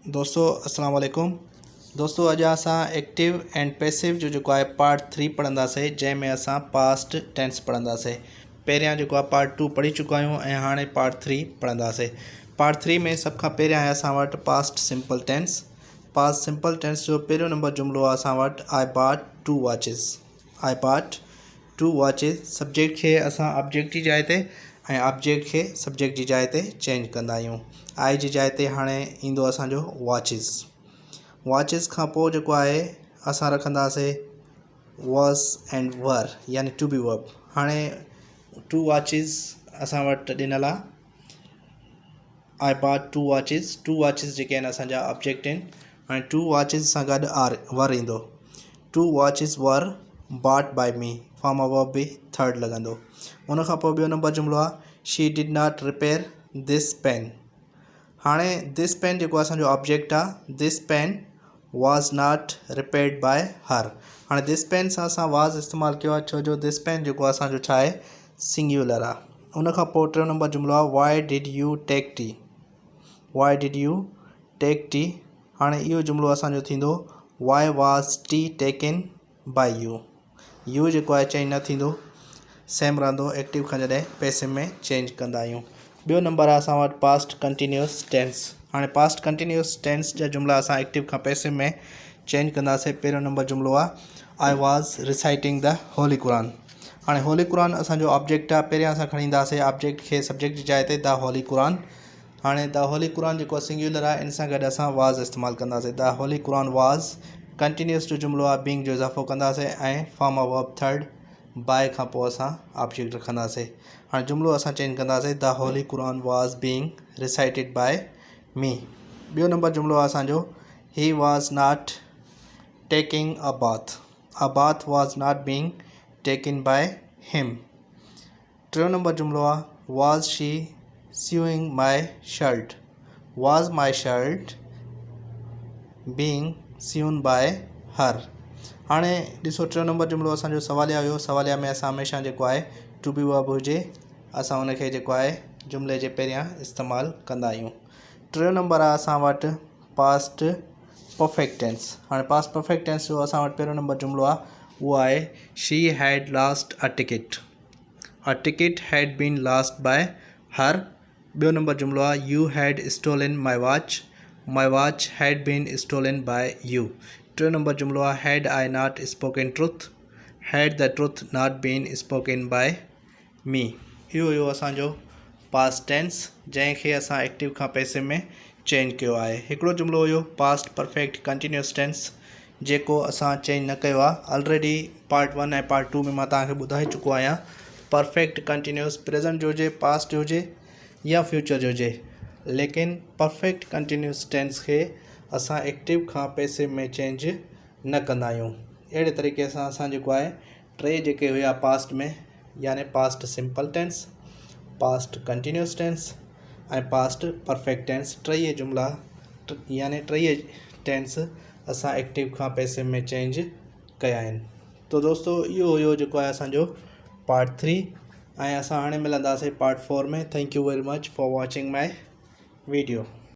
दोस्तों अस्सलाम वालेकुम। दोस्तों अॼु असां एक्टिव एंड पैसिव जो जेको आहे पार्ट 3 पढ़ंदासीं, जंहिंमें असां पास्ट टेंस पढ़ंदासीं। पहिरियां जेको आहे पार्ट 2 पढ़ी चुका आहियूं ऐं हाणे पार्ट 3 पढ़ंदासीं। पार्ट 3 में सभ खां पहिरियां आहे असां वटि past simple tense. Past simple tense जो पहिरियों नंबर जुमिलो आहे असां वटि I bought 2 watches. I bought 2 watches. Subject खे असां ऑब्जेक्ट जी जाइ ते ऐं ऑब्जेक्ट खे सब्जेक्ट जी जाइ ते चेंज कंदा आहियूं। आई जी जाइ ते हाणे ईंदो असांजो वॉचिस। वॉचिस खां पोइ जेको आहे असां रखंदासीं वॉस एंड वर, यानी टू बी वर्ब। हाणे 2 वॉचिस असां वटि ॾिनल आहे। आई बॉट 2 वॉचिस। 2 वॉचिस जेके आहिनि असांजा ऑब्जेक्ट आहिनि। हाणे 2 वॉचिस सां गॾु वर ईंदो। 2 watches were bought by me. Form of verb बि थर्ड लॻंदो। उन खां पोइ ॿियो नंबर जुमिलो आहे she did not repair this pen. हाणे दिस पेन जेको असांजो ऑब्जेक्ट आहे, this pen was not repaired by her. हाणे दिस पेन सां असां वॉज इस्तेमालु कयो आहे छो जो दिस पेन जेको असांजो छा आहे, सिंग्युलर आहे। उन खां पोइ टियों नंबर जुमिलो आहे why did you take tea. Why did you take tea. हाणे इहो जुमिलो असांजो थींदो why was tea taken by you. You जेको आहे चेंज न थींदो, सेम रहंदो एक्टिव खां जॾहिं पैसिव में चेंज कंदा आहियूं। ॿियो नंबर आहे असां वटि पास्ट कंटिन्यूअस टेंस। हाणे पास्ट कंटिन्यूअस टेंस जा जुमिला असां एक्टिव खां पैसिव में चेंज कंदासीं। पहिरियों नंबर जुमिलो आहे I was reciting the holy Quran. हाणे होली क़ुरान असांजो ऑब्जेक्ट आहे। पहिरियां असां खणी ईंदासीं ऑब्जेक्ट खे सब्जेक्ट जी जाइ ते द होली क़ुरान। हाणे द होली क़ुरान जेको सिंग्युलर आहे, इन सां गॾु असां वॉज इस्तेमालु कंदासीं। The holy Quran was. Continuous जो जुमिलो आहे बींग जो इज़ाफ़ो कंदासीं ऐं form of verb third. By खां पोइ असां ऑब्जेक्ट रखंदासीं। हाणे जुमिलो असां चेंज कंदासीं the holy Quran was being recited by me. ॿियो नंबर जुमिलो आहे असांजो he was not taking a bath. A bath was not being taken by him. टियों नंबर जुमिलो आहे was she seeing my shirt. Was my shirt being sewn by her. हाणे ॾिसो टियों नंबर जुमिलो असांजो सवालिया हुयो। सवालिया में असां हमेशह जेको आहे टू बी वर्ब हुजे असां उनखे जेको आहे जुमिले जे पहिरियां इस्तेमालु कंदा आहियूं। टियों नंबर आहे असां वटि पास्ट परफेक्ट टेंस। हाणे पास्ट परफेक्ट टेंस जो असां वटि पहिरियों नंबर जुमिलो आहे उहो आहे she had lost a ticket. A ticket had been lost by her. ॿियो नंबर जुमिलो आहे you had stolen my watch. My watch had been stolen by you. टियों नंबर जुमिलो आहे had I not spoken truth. Had the truth not been spoken by me. इहो हुयो असांजो past tense जंहिंखे असां एक्टिव खां पैसिव में चेंज कयो आहे। हिकिड़ो जुमिलो हुयो पास्ट परफेक्ट कंटिन्यूअस टेंस जेको असां चेंज न कयो आहे। ऑलरेडी पार्ट 1 ऐं पार्ट 2 में मां तव्हांखे ॿुधाए चुको आहियां। परफेक्ट कंटिन्यूअस प्रेज़ेंट जो हुजे, पास्ट जो हुजे या फ्यूचर जो हुजे, लेकिन परफेक्ट कंटिन्यूअस टेंस खे असां एक्टिव खां पैसिव में चेंज न कंदा आहियूं। अहिड़े तरीक़े सां असां जेको आहे टे जेके हुया पास्ट में, यानी past simple tense, past continuous tense ऐं पास्ट परफेक्ट टेंस, टे जुमिला यानी टे टेंस असां एक्टिव खां पैसिव में चेंज कया आहिनि। तो दोस्तों इहो हुयो जेको आहे असांजो पार्ट 3 ऐं असां हाणे मिलंदासीं पार्ट 4 में। Thank U very much for watching my video.